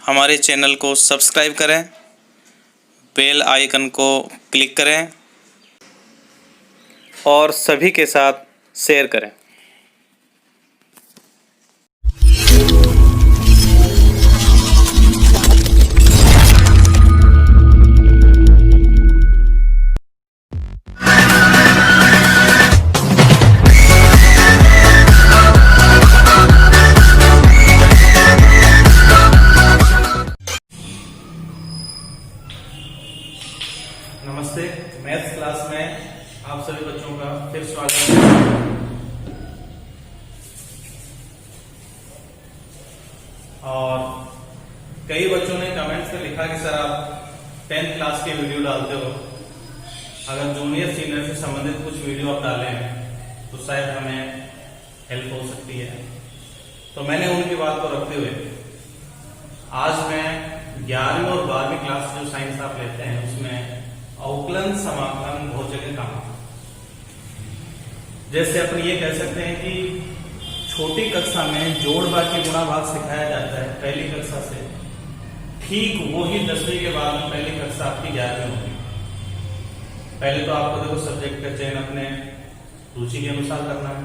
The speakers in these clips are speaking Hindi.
हमारे चैनल को सब्सक्राइब करें, बेल आइकन को क्लिक करें और सभी के साथ शेयर करें। नमस्ते, मैथ्स क्लास में आप सभी बच्चों का फिर स्वागत है। और कई बच्चों ने कमेंट्स में लिखा कि सर आप 10th क्लास के वीडियो डालते हो, अगर जूनियर सीनियर से संबंधित कुछ वीडियो आप डालें हैं तो शायद हमें हेल्प हो सकती है। तो मैंने उनकी बात को रखते हुए आज मैं 11वीं और 12वीं क्लास जो साइंस आप लेते हैं उसमें अवकलन समाकलन बहुत जगह काम आता है। जैसे अपन ये कह सकते हैं कि छोटी कक्षा में जोड़ भाग के गुणा भाग सिखाया जाता है पहली कक्षा से, ठीक वो ही 10वीं के बाद में पहली कक्षा आपकी 11वीं होगी। पहले तो आपको देखो सब्जेक्ट का चयन अपने रुचि के अनुसार करना है,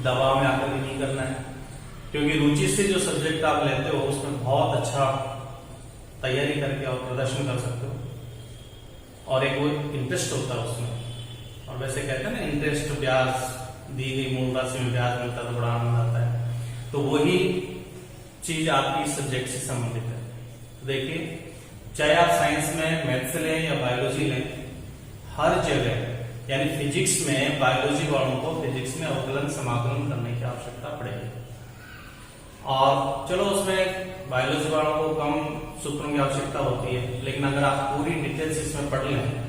दबाव में आकर नहीं करना है, क्योंकि रुचि से जो सब्जेक्ट आप लेते हो उसमें बहुत अच्छा तैयारी करके आप प्रदर्शन कर सकते हो और एक वो इंटरेस्ट होता है उसमें। और वैसे कहते हैं ना, इंटरेस्ट ब्याज दी गई मूल राशि में ब्याज मिलता है तो बड़ा आनंद आता है। तो वही चीज आपकी सब्जेक्ट से संबंधित है। तो देखिए, चाहे आप साइंस में मैथ्स लें या बायोलॉजी लें, हर जगह यानी फिजिक्स में बायोलॉजी वालों को फिजिक्स में अवकलन समाकलन करने की आवश्यकता पड़ेगी। और चलो उसमें बायोलॉजी वालों को कम सूत्रों की आवश्यकता होती है, लेकिन अगर आप पूरी डिटेल्स इसमें पढ़ लें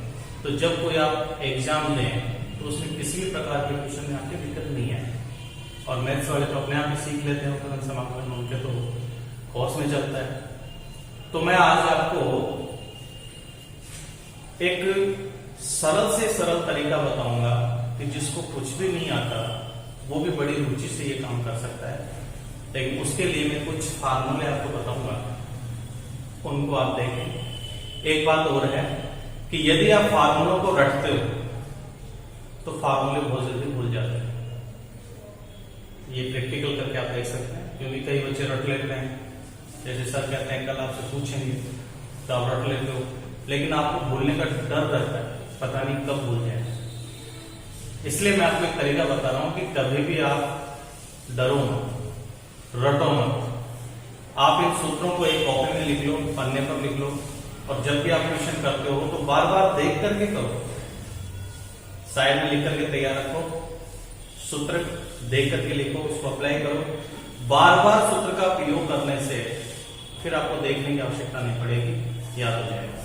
तो जब कोई आप एग्जाम दें तो उसमें किसी भी प्रकार के क्वेश्चन में आपकी दिक्कत नहीं है। और मैथ्स वाले तो अपने आप ही सीख लेते हैं अवकलन समाकलन, उनके तो कोर्स में चलता है। तो मैं आज आपको एक सरल से सरल तरीका बताऊंगा कि जिसको कुछ भी नहीं आता वो भी बड़ी रुचि से ये काम कर सकता है। लेकिन उसके लिए मैं कुछ फार्मूले आपको बताऊंगा, उनको आप देखें। एक बात और है कि यदि आप फार्मूलों को रटते हो तो फार्मूले बहुत जल्दी भूल जाते हैं। ये प्रैक्टिकल करके आप देख सकते हैं, क्योंकि कई बच्चे रट लेते हैं। जैसे सर कहते हैं कल आपसे पूछेंगे तो आप रट लेते हो, लेकिन आपको भूलने का डर रहता है, पता नहीं कब भूल जाए। इसलिए मैं आपको एक तरीका बता रहा हूं कि कभी भी आप डरो मत, रटो मत। आप इन सूत्रों को एक कॉपी में लिख लो, पन्ने पर लिख लो, और जब भी आप क्वेश्चन करते हो तो बार बार देख करके करो। साइड में लिख करके तैयार रखो, सूत्र देख करके लिखो, उसको अप्लाई करो। बार बार सूत्र का प्रयोग करने से फिर आपको देखने की आवश्यकता नहीं पड़ेगी, याद हो जाएगा।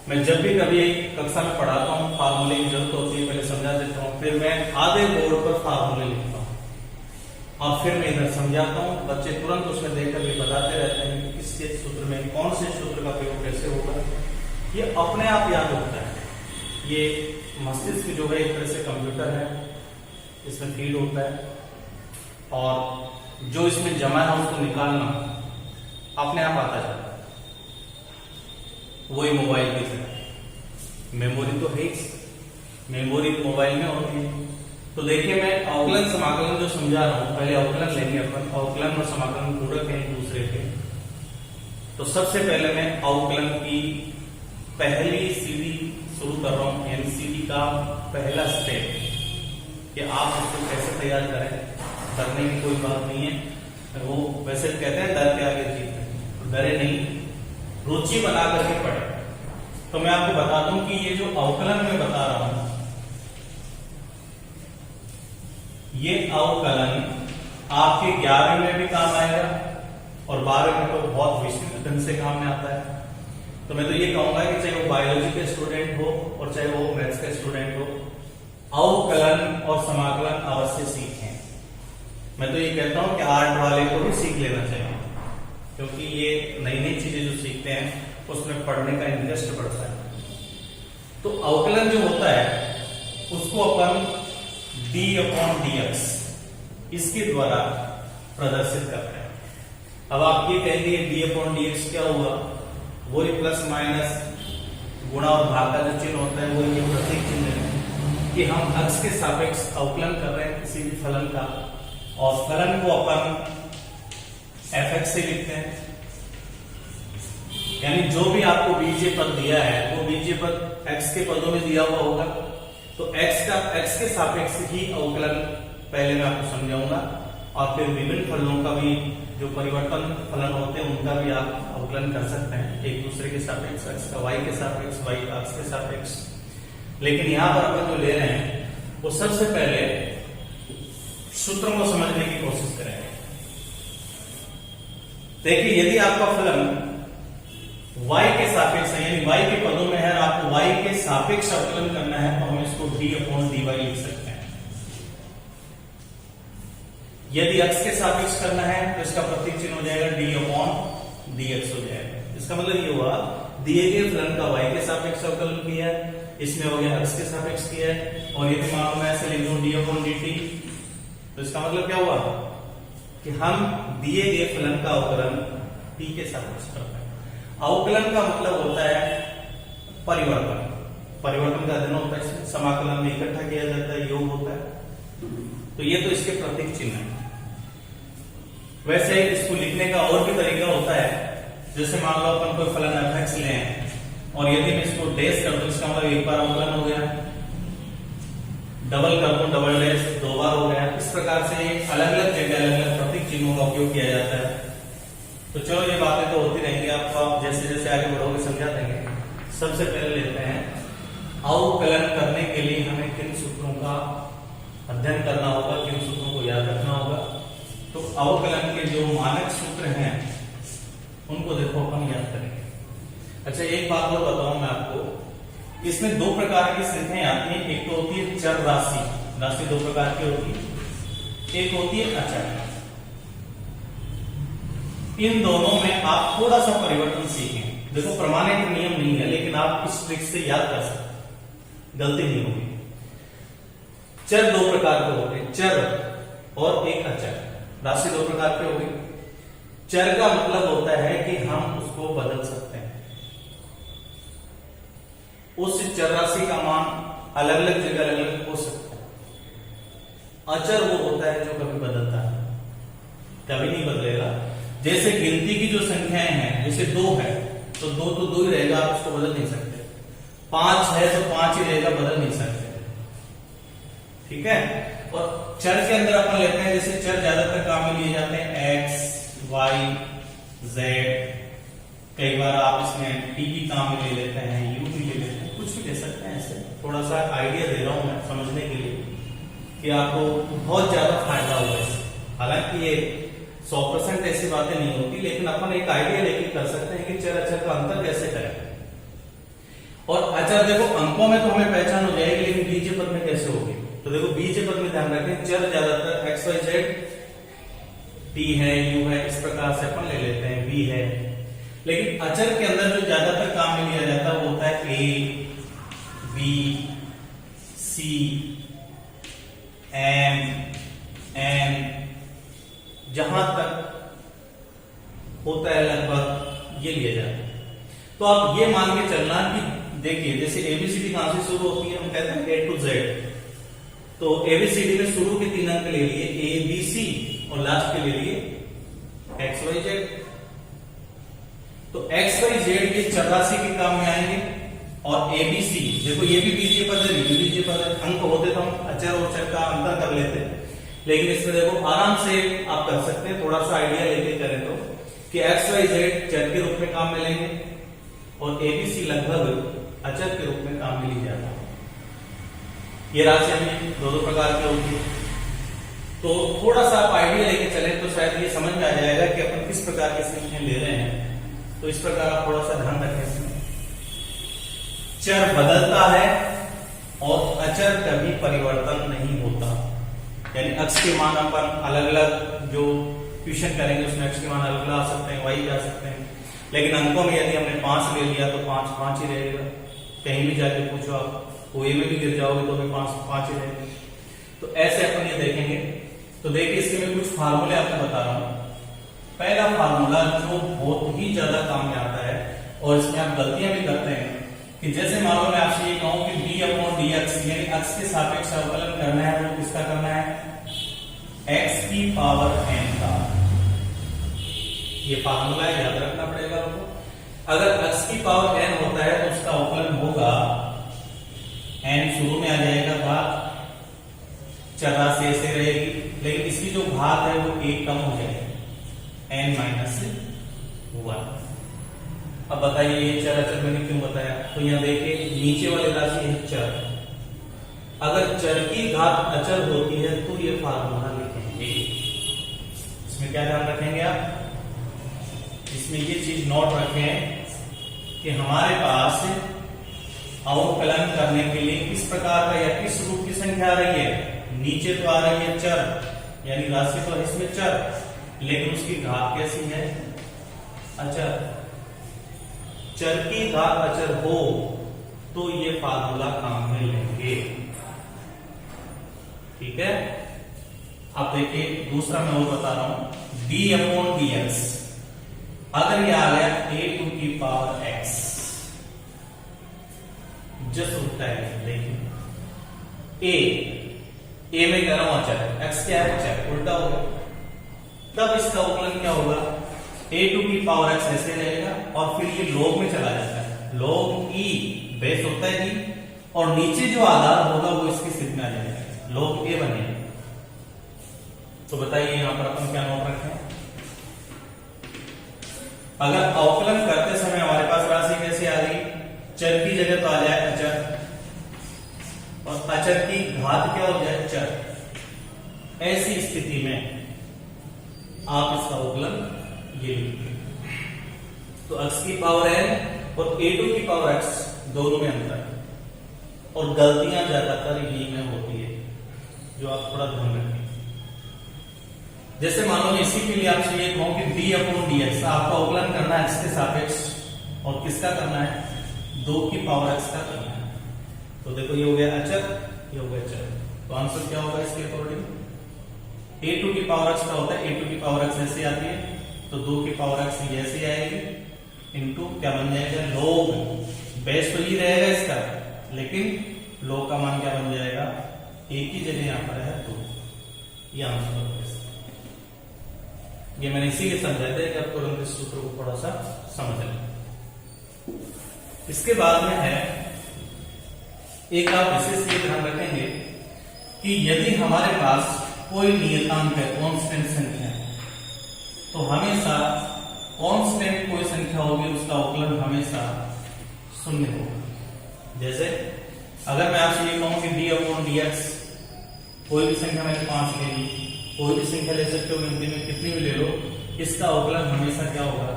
मैं जब भी कभी कक्षा में पढ़ाता हूँ फार्मूले की जरूरत होती है, पहले समझा देता हूँ, फिर मैं आधे बोर्ड पर फार्मूले लिखता हूँ और फिर मैं इधर समझाता हूँ। बच्चे तुरंत उसमें देख करके बताते रहते हैं कि किस सूत्र में कौन से सूत्र का प्रयोग कैसे होगा। ये अपने आप याद होता है। ये मस्तिष्क जो है एक तरह से कंप्यूटर है, इसमें फीड होता है और जो इसमें जमा है उसको निकालना अपने आप आता जाता है। वही मोबाइल की तरह मेमोरी तो है ही, मेमोरी मोबाइल में होती है। तो देखिए, मैं अवकलन समाकलन जो समझा रहा हूं, पहले अवकलन लेंगे अपन। अवकलन और समाकलन पूरक हैं एक दूसरे के। तो सबसे पहले मैं अवकलन की पहली सीढ़ी शुरू कर रहा हूं, यानी सीढ़ी का पहला स्टेप, कि आप उसको कैसे तैयार करें। डरने की कोई बात नहीं है। वो वैसे कहते हैं डर के आगे जीत है, तो डरे नहीं, रुचि बना करके पढ़े। तो मैं आपको बता दूं कि ये जो अवकलन में बता रहा हूं, ये अवकलन आपके 11वीं में भी काम आएगा और 12वीं में तो बहुत विस्तृत ढंग से काम में आता है। तो मैं तो ये कहूंगा कि चाहे वो बायोलॉजी के स्टूडेंट हो और चाहे वो मैथ्स के स्टूडेंट हो, अवकलन और समाकलन अवश्य सीखें। मैं तो ये कहता हूं कि आर्ट वाले को भी सीख लेना चाहिए, क्योंकि ये नई नई चीजें जो सीखते हैं उसमें पढ़ने का इंटरेस्ट बढ़ता है। तो अवकलन जो होता है उसको अपन d/dx इसके द्वारा प्रदर्शित करते हैं। अब आप ये कहेंगे डी अपॉन डी एक्स क्या हुआ, वही प्लस माइनस गुणा और भाग का जो चिन्ह होता है वो ये प्रतीक चिन्ह है कि हम अक्ष के सापेक्ष अवकलन कर रहे हैं किसी भी फलन का, और फलन को अपन fx से लिखते हैं। यानी जो भी आपको बीजीय पद दिया है वो बीजीय पद x के पदों में दिया हुआ होगा, तो x के सापेक्ष ही अवकलन पहले मैं आपको समझाऊंगा, और फिर विभिन्न फलनों का भी जो परिवर्तन फलन होते हैं उनका भी आप अवकलन कर सकते हैं एक दूसरे के सापेक्ष, x का y के सापेक्ष, y का x के सापेक्ष। लेकिन यहां पर अपन जो ले रहे हैं वो सबसे पहले सूत्रों को समझने की कोशिश करेंगे। देखिए यदि आपका फलन y के सापेक्ष है, यानी y के पदों में है और आपको y के सापेक्ष अवकलन करना है, तो हम इसको d अपॉन dy लिख सकते हैं। यदि x के सापेक्ष करना है तो इसका प्रतीक चिन्ह हो जाएगा d अपॉन dx हो जाएगा। इसका मतलब ये हुआ दिए गए फलन का y के सापेक्ष अवकलन किया है, इसमें हो गया x के सापेक्ष किया है, और यदि मान लो मैं ऐसे लिख दूं d अपॉन dt, तो इसका मतलब क्या हुआ कि हम दिए गए फलन का अवकलन t के सापेक्ष करते हैं। अवकलन का मतलब होता है परिवर्तन, परिवर्तन का अध्ययन होता है, इसमें समाकलन में इकट्ठा किया जाता है, योग होता है। तो ये तो इसके प्रतीक चिन्ह है। वैसे इसको लिखने का और भी तरीका होता है, जैसे मान लो अपन कोई फलन fx ले और यदि मैं इसको डैश कर दूं, इसका मतलब एक बार अवकलन हो गया, डबल कर दूं डबल डैश दो बार हो गया। इस प्रकार से अलग अलग जगह अलग अलग प्रतीक चिन्हों का उपयोग किया जाता है। तो चलो ये बातें तो होती रहेंगी, आपको आप जैसे जैसे आगे बढ़ोगे समझा देंगे। सबसे पहले लेते हैं अवकलन करने के लिए हमें किन सूत्रों का अध्ययन करना होगा, किन सूत्रों को याद रखना होगा। तो अवकलन के जो मानक सूत्र हैं उनको देखो अपन याद करेंगे। अच्छा एक बात और बताऊं मैं आपको, इसमें दो प्रकार की संख्याएं आती हैं। एक तो होती है चर राशि, राशि दो प्रकार की होती है, एक होती है अचर। इन दोनों में आप थोड़ा सा परिवर्तन सीखें। देखो प्रमाणित नियम नहीं है, लेकिन आप इस ट्रिक से याद कर सकते, गलती नहीं होगी। चर दो प्रकार के होते हैं, चर और एक अचर। राशि दो प्रकार की होगी। चर का मतलब होता है कि हम उसको बदल सकते हैं, उस चर राशि का मान अलग अलग जगह अलग अलग हो सकता है। अचर वो होता है जो कभी बदलता है, कभी नहीं बदलेगा। जैसे गिनती की जो संख्याएं हैं, जैसे 2 है तो 2 तो 2 ही रहेगा, आप उसको बदल नहीं सकते। 5 है तो 5 ही रहेगा, बदल नहीं सकते। ठीक है। और चर के अंदर अपन लेते हैं, जैसे चर ज्यादातर काम में लिए जाते हैं x, y, z। कई बार आप इसमें t भी काम में ले लेते हैं, u भी ले लेते हैं, कुछ भी ले सकते हैं। ऐसे थोड़ा सा आइडिया दे रहा हूं मैं समझने के लिए कि आपको बहुत ज्यादा फायदा होगा इससे। हालांकि ये 100% ऐसी बातें नहीं होती, लेकिन अपन एक आइडिया लेके कर सकते हैं कि चर अचर का अंतर कैसे करें। और अचर देखो अंकों में तो हमें पहचान हो जाएगी, लेकिन बीजीय पद में कैसे होगी। तो देखो बीजीय पद में ध्यान रखें, चर ज्यादातर x, y, z, t है, u है, इस प्रकार से अपन ले लेते हैं, v है। लेकिन अचर के अंदर जो ज्यादातर काम में लिया जाता है वो होता है a, b, c, m, n, जहां तक होता है लगभग ये लिया जाता है। तो आप ये मान के चलना कि देखिए जैसे एबीसीडी कहां से शुरू होती है, हम कहते हैं ए टू जेड। तो एबीसीडी में शुरू के 3 अंक ले लिए ए बी सी और लास्ट के ले लिए एक्स वाई जेड। तो एक्स वाई जेड ये चर राशि के काम में आएंगे, और एबीसी देखो ये भी बीजीय पद है, बीजीय पद है। अंक होते तो हम अचर और चर का अंतर कर लेते, लेकिन इसमें देखो आराम से आप कर सकते हैं, थोड़ा सा आइडिया लेके करें तो, कि एक्स वाई जेड चर के रूप में काम में लेंगे और एबीसी लगभग अचर के रूप में काम में ली जाता है। ये राशि हमें दो प्रकार की होती है। तो थोड़ा सा आप आइडिया लेके चले तो शायद ये समझ में आ जाएगा कि अपन किस प्रकार की संख्या ले रहे हैं। तो इस प्रकार आप थोड़ा सा ध्यान रखें। इसमें चर बदलता है और अचर कभी परिवर्तन नहीं होता। यानी x के मान अपन अलग अलग जो ट्यूशन करेंगे उसमें x के मान अलग अलग आ सकते हैं, y जा सकते हैं, लेकिन अंकों में यदि हमने 5 ले लिया तो 5 5 ही रहेगा। कहीं भी जाके पूछो आप, कोई में भी गिर जाओगे तो भी 5 5 ही रहेगा। तो ऐसे अपन ये देखेंगे। तो देखिए इसके मैं कुछ फार्मूले आपको बता रहा हूं। पहला फार्मूला जो बहुत ही ज्यादा काम में आता है और इसमें आप गलतियां भी करते हैं कि जैसे मान लो मैं आपसे ये कहूं कि d अपॉन dx यानी x के सापेक्ष अवकलन करना है, तो किसका करना है? x की पावर n का। ये फार्मूला है, याद रखना पड़ेगा आपको। अगर x की पावर n होता है तो उसका अवकलन होगा n शुरू में आ जाएगा भाग, चरराशि ऐसे रहेगी, लेकिन इसकी जो घात है वो एक कम हो जाएगी, n माइनस 1। अब बताइए ये चर अचर मैंने क्यों बताया? तो यहां देखिए नीचे वाली राशि है चर, अगर चर की घात अचर होती है तो ये फार्मूला लिखेंगे। इसमें क्या ध्यान रखेंगे आप? इसमें ये चीज नोट रखें कि हमारे पास अवकलन करने के लिए किस प्रकार का या किस रूप की संख्या आ रही है। नीचे तो आ रही है चर, यानी राशि तो है इसमें चर, लेकिन उसकी घात कैसी है? अचर। चर की घात अचर हो तो ये फार्मूला काम में लेंगे, ठीक है। अब देखिए दूसरा मैं और बता रहा हूं, d अपॉन dx अगर ये आ गया a टू की पावर x, जस्ट उल्टा है, लेकिन a में कर रहा हूं अचर, x क्या है? चर, उल्टा हो गया। तब इसका अवकलन क्या होगा? a टू की पावर x ऐसे रहेगा और फिर ये log में चला जाता है, log e बेस होता है e, और नीचे जो आधार होगा वो इसके सिद्ध में आ जाएगा, log a बनेगा। तो बताइए यहां पर अपन क्या नोट रखें? अगर अवकलन करते समय हमारे पास राशि कैसे आ गई? चर की जगह तो आ जाए अचर, और अचर की घात क्या हो जाए? चर। ऐसी स्थिति में आप इसका अवकलन ये लिखिए, तो x की पावर n और a2 की पावर x दोनों में अंतर है, और गलतियां ज्यादातर यही में होती है, जो आप थोड़ा ध्यान रखें। जैसे मान लो इसी के लिए आपसे ये कहूं कि d अपॉन dx आपको अवकलन करना है x के सापेक्ष, और किसका करना है? 2 की पावर x का करना है। तो देखो ये हो गया अचर, ये हो गया चर, तो आंसर क्या होगा इसके अकॉर्डिंग? a2 की पावर x का होता है, a2 की पावर x ऐसे आती है, तो 2 की पावर x ऐसे आएगी, इनटू क्या बन जाएगा? log। बेस तो ही रहेगा इसका, लेकिन log का मान क्या बन जाएगा? एक ही जगह यहां पर है 2, ये आंसर होगा। ये मैंने इसीलिए समझाया था कि आप तुरंत इस सूत्र को थोड़ा सा समझ लें। इसके बाद में है एक, आप विशेष ये ध्यान रखेंगे कि यदि हमारे पास कोई नियतांक है, कांस्टेंट संख्या है, तो हमेशा कांस्टेंट कोई संख्या होगी उसका अवकलन हमेशा शून्य होगा। जैसे अगर मैं आपसे ये कहूं कि d अपॉन dx, कोई भी संख्या मैंने 5 ले ली, कोई भी संख्या ले सकते हो गिनती में, कितनी भी ले लो, इसका अवकलन हमेशा क्या होगा?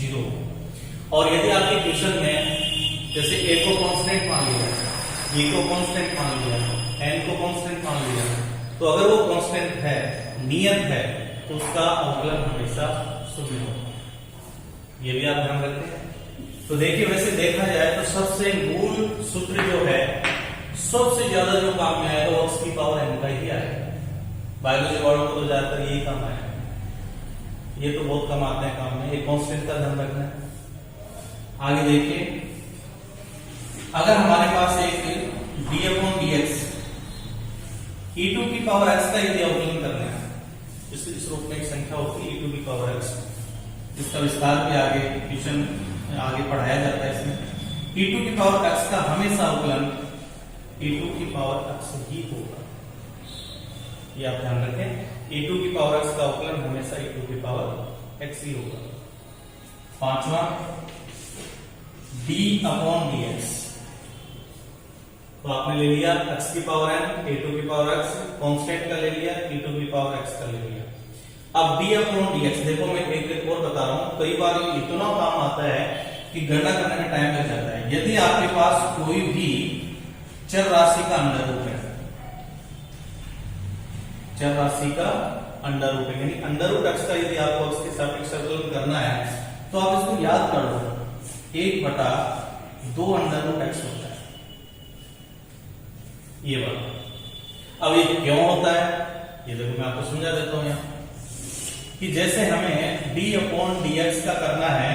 0। और यदि आपकी क्वेश्चन में जैसे a को कांस्टेंट मान लिया, b को कांस्टेंट मान लिया, n को कांस्टेंट मान लिया, तो अगर वो कांस्टेंट है, नियत है, तो उसका अवकलन हमेशा 0 होगा। ये भी आप ध्यान रखते हैं। तो देखिए वैसे देखा जाए तो सबसे मूल सूत्र जो है, सबसे ज्यादा जो काम में आएगा वो x की पावर n का ही आएगा। बायोलॉजी वालों को तो ज्यादातर यही काम आएगा, ये तो बहुत कम आते हैं काम में, ये कांस्टेंट का ध्यान रखना है। आगे देखिए, अगर हमारे पास एक d अपॉन dx e2 की पावर x का यदि अवकलन करना है, इस रूप में एक संख्या होती है e2 की पावर x, इसका विस्तार भी आगे ट्यूशन आगे पढ़ाया जाता है। इसमें e2 की पावर x का हमेशा अवकलन e2 की पावर x ही होगा, ये आप ध्यान रखें। e2 की पावर x का अवकलन हमेशा e2 की पावर x ही होगा। पांचवा d अपॉन dx, तो आपने ले लिया x की पावर n, a2 की पावर x, कांस्टेंट का ले लिया, e2 की पावर x का ले लिया। अब d अपॉन dx, देखो मैं एक और बता रहा हूं, कई बार इतना काम आता है कि गणना करने में टाइम लग जाता है। यदि आपके पास कोई भी चर राशि का अंडर रूप है, चर राशि का अंडर रूट है, यानी अंडर रूट x का यदि आपको x के सापेक्ष अवकलन करना है, तो आप इसको याद कर लो, 1/2 अंडर रूट x होता है ये वाला। अब ये क्यों होता है, ये देखो मैं आपको समझा देता हूं। यहाँ कि जैसे हमें d अपॉन dx का करना है,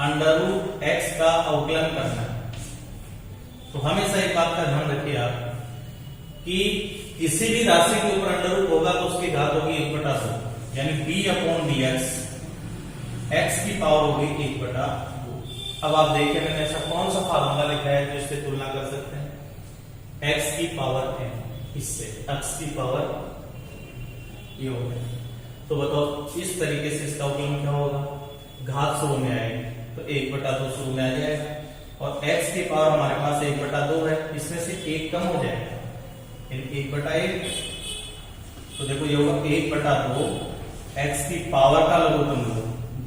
अंडर रूट x का अवकलन करना है, तो हमेशा एक बात का ध्यान रखिए आप कि किसी भी राशि के ऊपर अंडर रूट होगा तो उसकी घात होगी 1/2, यानी b अपॉन dx x की पावर होगी 1/2। अब आप देखिए मैंने ऐसा कौन सा फार्मूला लिखा है जो इससे तुलना कर सकते हैं, x की पावर n, इससे x की पावर ये हो गया। तो बताओ इस तरीके से इसका अवकलन क्या होगा, घात शुरू में आएगी तो 1/2 शुरू में आ जाएगा, और x की पावर हमारे पास 1/2 है, इसमें से 1 कम हो जाएगा, 1/1, तो देखो ये होगा 1/2, x की पावर का लघुत्तम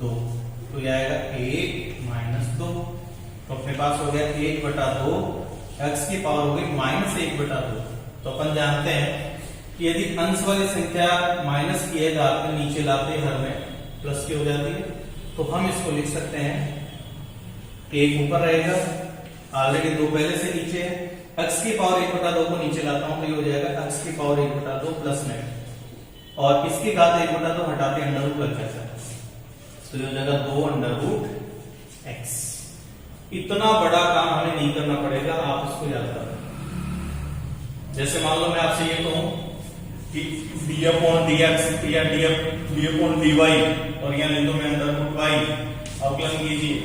2, तो ये आएगा 1 - 2, तो अपने पास हो गया 1/2, x की पावर हो गई -1/2। तो अपन जानते हैं कि यदि अंश वाली संख्या माइनस की है तो आपने नीचे लाते हर में प्लस की हो जाती है, तो हम इसको लिख सकते हैं 1 ऊपर रहेगा, ऑलरेडी 2 पहले से नीचे है, x की पावर 1/2 को नीचे लाता हूं तो ये हो जाएगा x की पावर 1/2 प्लस में, और इसकी घात 1/2 हटाते अंडर रूट लग जाता है, तो ये हो जाएगा 2√x। इतना बड़ा काम हमें नहीं करना पड़ेगा, आप इसको याद कर लें। जैसे मान लो मैं आपसे ये कहूं कि d अपॉन dx या d अपॉन dy और यहाँ लिख दो मैं अंडर रूट y, अवकलन कीजिए,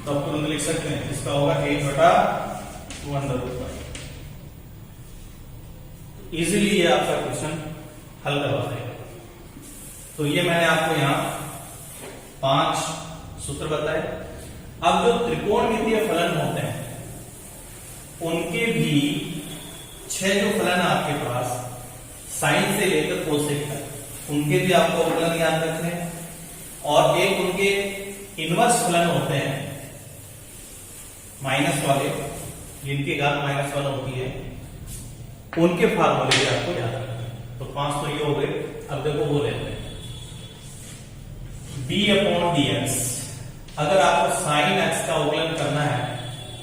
तो आप तुरंत लिख सकते हैं इसका होगा 1/2 अंडर रूट y। इजीली ये आपका क्वेश्चन हल करवा देगा। तो ये मैंने आपको यहाँ 5 सूत्र बताए। अब जो त्रिकोणमितीय फलन होते हैं उनके भी 6 जो फलन है आपके पास साइन से लेकर कोसेक तक, उनके भी आपको अवकलन याद रखने हैं, और एक उनके इनवर्स फलन होते हैं माइनस वाले, जिनकी घात -1 होती है, उनके फार्मूले भी आपको याद रखने हैं। तो 5 तो ये हो गए। अब देखो वो लेते हैं d अपॉन dx, अगर आपको साइन x का अवकलन करना है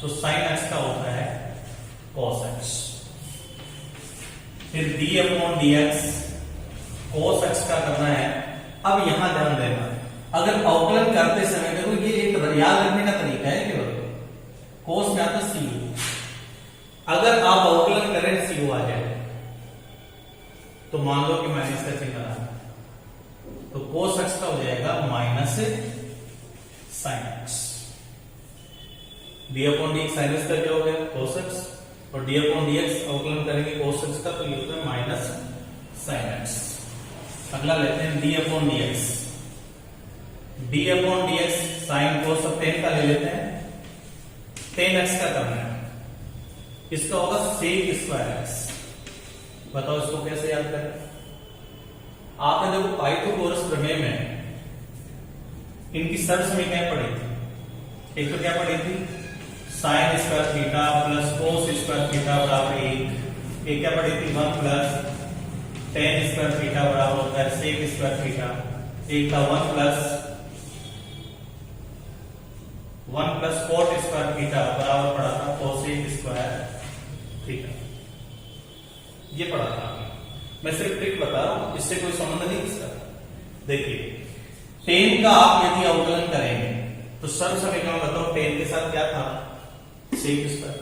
तो साइन x का होता है cos x, फिर d अपॉन dx cos x का करना है। अब यहां ध्यान देना, अगर अवकलन करते समय देखो ये एक याद रखने का तरीका है केवल, cos में आता cu, अगर आप अवकलन करें cu आ जाए तो मान लो कि माइनस का चिन्ह आ, तो cos x का हो जाएगा माइनस sin x, d अपॉन dx sin x का क्या हो गया cos x, और d अपॉन dx अवकलन करेंगे cos x का, तो ये होता है माइनस sin x। अगला लेते हैं d अपॉन dx, d अपॉन dx sin cos अब 10 का ले लेते हैं, 10x का करना है, इसका होगा sec स्क्वायर x। बताओ इसको कैसे याद करें। आपने देखो पाइथागोरस प्रमेय में इनकी सरसमीकरण पढ़ी थी, एक तो क्या पढ़ी थी sine square theta plus cos square theta बराबर 1, एक क्या पढ़ी थी 1 प्लस टेन स्क्वायर थीटा बराबर होता है सेक स्क्वायर थीटा, एक था 1 प्लस कोट स्क्वायर थीटा बराबर पड़ा था कोसेक स्क्वायर थीटा, ये पढ़ा था। मैं सिर्फ ट्रिक बता रहा हूं, इससे कोई संबंध नहीं इसका। देखिए 10 का आप यदि अवकलन करेंगे तो सरसमीकरण बताओ 10 के साथ क्या था सेक स्क्वायर,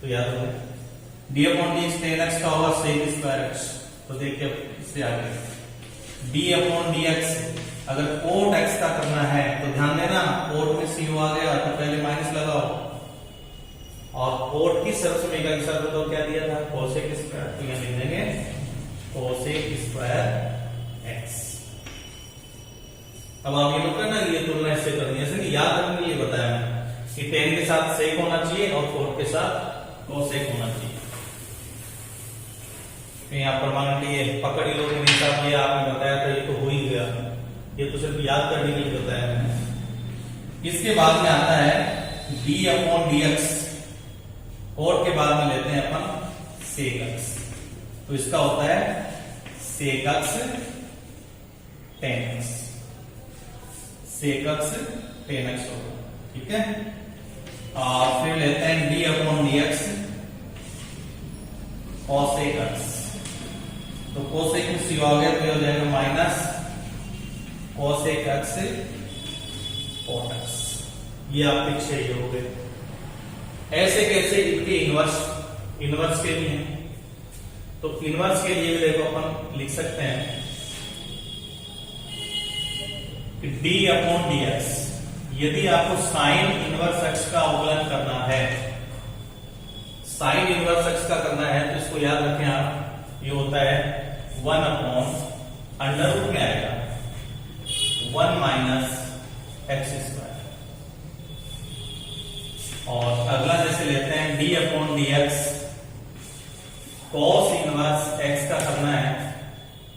तो याद हो गया d अपॉन dx 10x का होगा सेक स्क्वायर x। तो देखिए इससे आगे d अपॉन dx अगर कोट x का करना है तो ध्यान देना कोट में cu आ गया तो पहले माइनस लगाओ, और कोट की सरसमीकरण के साथ बताओ क्या दिया था कोसेक स्क्वायर, तो यहां लिख देंगे कोसेक स्क्वायर x। अब आप ये मत करना ये तुलना इससे करनी है, ऐसे नहीं, याद रखने के लिए बताया मैंने कि 10 के साथ सेक होना चाहिए और कोट के साथ कोसेक होना चाहिए। यहाँ परमानेंटली ये पकड़ ही लो कि नहीं साहब ये आपने बताया था, ये तो हो ही गया, ये तो सिर्फ याद करने के लिए बताया मैंने। इसके बाद में आता है d अपॉन dx, और के बाद में लेते हैं अपन सेक x, तो इसका होता है सेक x tan x, सेक x tan x होगा, ठीक है। और फिर लेते हैं d अपॉन dx cosec x, तो कोसेक में सी आ गया तो ये हो जाएगा minus cosec x cot x. ये आपके 6 हो गए। ऐसे कैसे इनके इनवर्स के लिए हैं, तो इनवर्स के लिए देखो अपन लिख सकते हैं कि डी अपॉन डी एक्स। यदि आपको साइन इनवर्स एक्स का अवकलन करना है, साइन इनवर्स एक्स का करना है, तो इसको याद रखें आप, ये होता है 1 अपॉन अंडर रूट में आएगा 1 माइनस एक्स स्क्वायर। और अगला जैसे लेते हैं D upon d x, cos inverse x का करना है,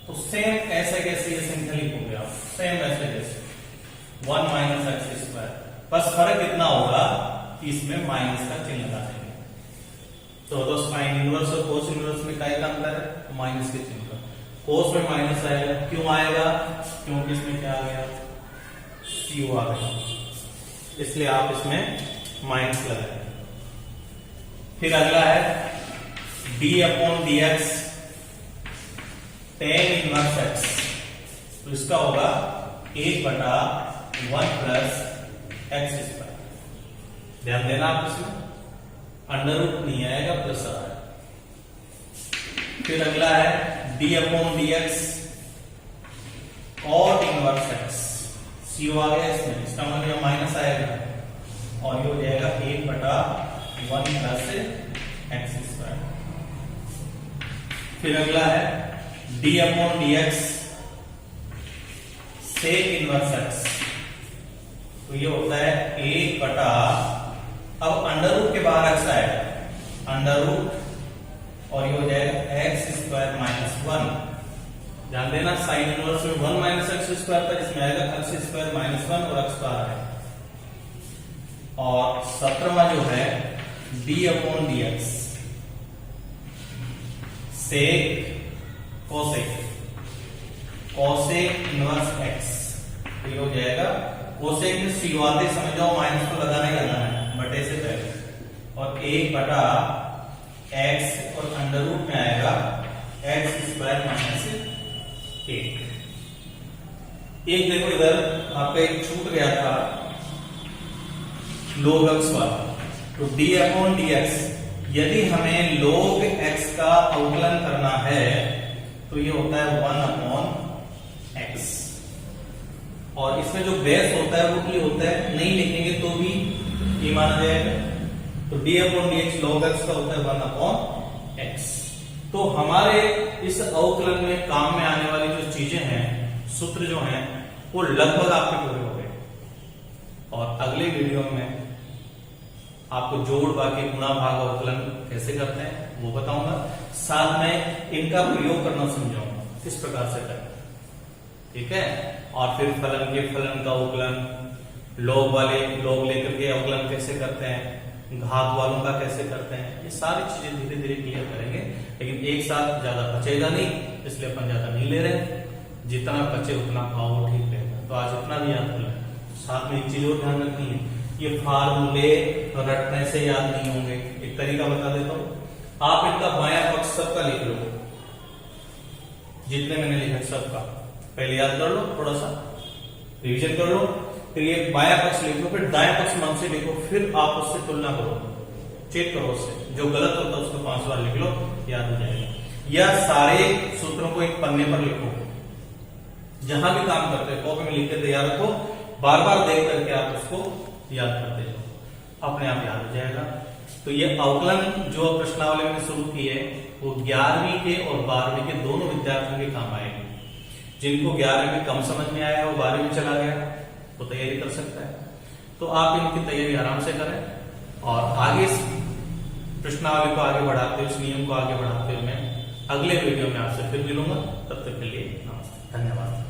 तो सेम ऐसे कैसे ये सिंपली हो गया, सेम ऐसे जैसे 1 माइनस एक्स स्क्वायर, बस फर्क इतना होगा कि इसमें माइनस का चिन्ह लगा देंगे। तो साइन इनवर्स और कोस इनवर्स में क्या अंतर है, माइनस के चिन्ह का। कोस में माइनस आएगा, क्यों आएगा, क्योंकि इसमें क्या आ गया, सी आ गया, इसलिए आप इसमें माइनस लगाए। फिर अगला है d upon d x tan inverse x, तो इसका होगा 1/1 प्लस एक्स स्क्वायर। ध्यान देना आप इसमें अंडर रूट नहीं आएगा, प्लस आ रहा है। फिर अगला है d upon d x cot inverse x, C आ गया इसमें, इसका मतलब माइनस आएगा और ये हो जाएगा 1/1 प्लस एक्स स्क्वायर। फिर अगला है d upon d x sec inverse x, तो ये होता है 1/, अब अंडर रूट के बाहर एक्स आएगा, अंडर रूट, और ये हो जाएगा एक्स स्क्वायर माइनस 1। ध्यान देना साइन इनवर्स में 1 माइनस एक्स स्क्वायर था, इसमें आएगा एक्स स्क्वायर माइनस 1 और एक्स बाहर है। और 17वां जो है d upon d x sec cosec inverse x, तो ये हो जाएगा कोसेक में सी वाले समझ जाओ, माइनस को लगाना ही लगाना है बटे से पहले, और 1/x और अंडर रूट में आएगा एक्स स्क्वायर माइनस 1। एक देखो इधर आपका एक छूट गया था log x वाला, तो d अपॉन डी एक्स, यदि हमें log x का अवकलन करना है तो ये होता है 1 अपॉन x, और इसमें जो बेस होता है वो ये होता है, नहीं लिखेंगे तो भी ये माना जाएगा। तो d upon d x log x का होता है 1 अपॉन x। तो हमारे इस अवकलन में काम में आने वाली जो चीजें हैं, सूत्र जो हैं, वो लगभग आपके पूरे हो गए। और अगले वीडियो में आपको जोड़ बाकी गुणा भाग अवकलन कैसे करते हैं वो बताऊंगा, साथ में इनका प्रयोग करना समझाऊंगा किस प्रकार से करें, ठीक है। और फिर फलन के फलन का अवकलन, लॉग लेकर के अवकलन कैसे करते हैं, घात वालों का कैसे करते हैं, ये सारी चीजें धीरे धीरे क्लियर करेंगे। लेकिन एक साथ ज्यादा बचेगा नहीं, इसलिए अपन ज्यादा नहीं ले रहे हैं, जितना बचे उतना खाओ ठीक रहेगा। तो आज इतना भी याद कर लें। साथ में एक चीज और ध्यान रखनी है, ये फार्मूले रटने से याद नहीं होंगे। एक तरीका बता देता हूं, आप इनका बायां पक्ष सबका लिख लो, जितने मैंने लिखा सबका पहले याद कर लो, थोड़ा सा रिवीजन कर लो, फिर ये बायां पक्ष लिख लो, फिर दाएं पक्ष मन से लिखो, फिर आप उससे तुलना करो, चेक करो उससे, जो गलत होता है उसको 5 बार लिख लो, याद हो जाएगा। या सारे सूत्रों को एक पन्ने पर लिखो, जहां भी काम करते हैं कॉपी में लिख के तैयार रखो, बार बार देख करके आप उसको याद करते जाओ, अपने आप याद हो जाएगा। तो ये अवकलन जो प्रश्नावली में शुरू की है वो 11वीं के और 12वीं के दोनों विद्यार्थियों के काम आएगी। जिनको 11वीं में कम समझ में आया वो 12वीं में चला गया वो तैयारी कर सकता है। तो आप इनकी तैयारी आराम से करें, और आगे इस प्रश्नावली को आगे बढ़ाते हुए, इस नियम को आगे बढ़ाते हुए मैं अगले वीडियो में आपसे फिर मिलूंगा। तब तक के लिए नमस्ते, धन्यवाद।